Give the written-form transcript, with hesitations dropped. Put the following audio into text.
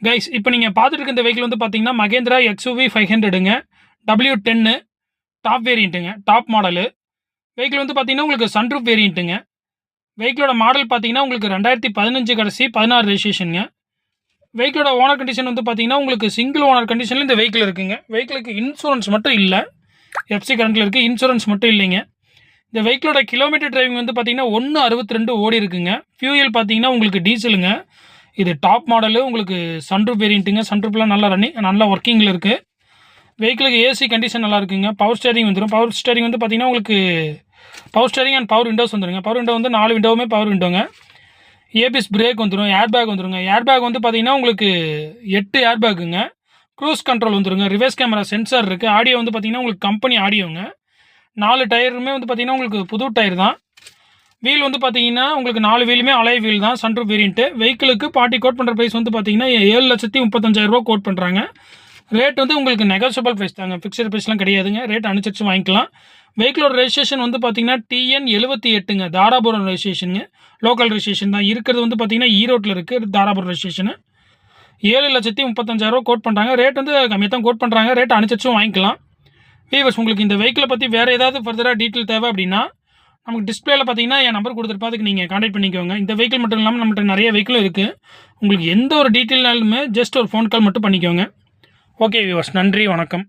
guys இப்போ நீங்கள் பார்த்துட்டு இருக்க இந்த வெஹிக்கிள் வந்து பார்த்தீங்கன்னா மகேந்திரா எக்ஸ்யூவி 500ங்க W10 டாப் வேரியண்ட்டுங்க டாப் மாடலு வெஹிக்கிள் வந்து பார்த்தீங்கன்னா உங்களுக்கு சன்ரூப் வேரியண்ட்டுங்க வெஹிக்கிளோட மாடல் பார்த்தீங்கன்னா உங்களுக்கு 2015 கடைசி 16 ரெஜிஸ்ட்ரேஷனுங்க வெஹிக்கிளோட ஓனர் கண்டிஷன் வந்து பார்த்தீங்கன்னா உங்களுக்கு சிங்கிள் ஓனர் கண்டிஷனில் இந்த வெஹிக்கிள் இருக்குங்க வெஹிக்கிளுக்கு இன்சூரன்ஸ் மட்டும் இல்லை எஃப்சி கரண்ட்டில் இருக்குது இன்சூரன்ஸ் மட்டும் இல்லைங்க இந்த வெஹிக்கிளோட கிலோமீட்டர் டிரைவிங் வந்து பார்த்தீங்கன்னா 162 ஓடி இருக்குங்க ஃபியூயல் பார்த்தீங்கன்னா உங்களுக்கு டீசலுங்க இது டாப் மாடலு உங்களுக்கு சன்ரூப் வேரியண்ட்டுங்க சன்ரூப்லாம் நல்லா நல்லா ஒர்க்கிங்கில் இருக்குது வெஹிக்கிளுக்கு ஏசி கண்டிஷன் நல்லா இருக்குங்க பவர் ஸ்டேரிங் வந்துடும் பவர் ஸ்டேரிங் வந்து பார்த்தீங்கன்னா உங்களுக்கு power steering and power Windows வந்துருங்க பவர் விண்டோ வந்து 4 விண்டோவுமே பவர் விண்டோங்க ஏபிஎஸ் பிரேக் வந்துடும் ஏர் பேக் வந்துருங்க ஏர் பேக் வந்து பார்த்தீங்கன்னா உங்களுக்கு 8 ஏர் பேக்குங்க க்ரூஸ் கண்ட்ரோல் வந்துருங்க ரிவர்ஸ் கேமரா சென்சார் இருக்குது ஆடியோ வந்து பார்த்தீங்கன்னா உங்களுக்கு கம்பெனி ஆடியோங்க 4 டயருமே வந்து பார்த்தீங்கன்னா உங்களுக்கு புது டயர் தான் வீல் வந்து பார்த்தீங்கன்னா உங்களுக்கு 4 வீலுமே அலாய் வீல் தான் சன்ரூப் வேரியண்ட்டு வெஹிக்கிளுக்கு பார்ட்டி கோட் பண்ணுற ப்ரைஸ் வந்து பார்த்தீங்கன்னா 7,35,000 கோட் பண்ணுறாங்க ரேட் வந்து உங்களுக்கு நெகோசியபிள் ப்ரைஸ் தாங்க ஃபிக்ஸட் ப்ரைஸ்லாம் கிடையாதுங்க ரேட் அனுசரித்து வாங்கிக்கலாம் வெஹிக்கிளோட ரெஜிஸ்ட்ரேஷன் வந்து பார்த்தீங்கன்னா TN78ங்க தாராபுரம் ரெஜிஸ்ட்ரேஷனுங்க லோக்கல் ரெஜிஸ்ட்ரேஷன் தான் இருக்கிறது வந்து பார்த்தீங்கன்னா ஈரோட்டில் இருக்குது தாராபுரம் ரெஜிஸ்ட்ரேஷனு 7,35,000 கோட் பண்ணுறாங்க ரேட் வந்து கம்மியாக தான் கோட் பண்ணுறாங்க ரேட் அனுசரிச்சும் வாங்கிக்கலாம் வீவர்ஸ் உங்களுக்கு இந்த வெஹிக்கிளை பற்றி வேறு ஏதாவது ஃபர்தராக டீட்டெயில் தேவை அப்படின்னா நமக்கு டிஸ்பிளேல பார்த்தீங்கன்னா என் நம்பர் கொடுத்துருப்பா அதுக்கு நீங்கள் கான்டாக்ட் பண்ணிக்கோங்க இந்த வெஹிக்கிள் மட்டும் இல்லாமல் நம்மகிட்ட நிறைய வெஹிக்கிளும் இருக்குது உங்களுக்கு எந்த ஒரு டீட்டெயில்னாலுமே ஜஸ்ட் ஒரு ஃபோன் கால் மட்டும் பண்ணிக்கோங்க ஓகே வியூவர்ஸ் நன்றி வணக்கம்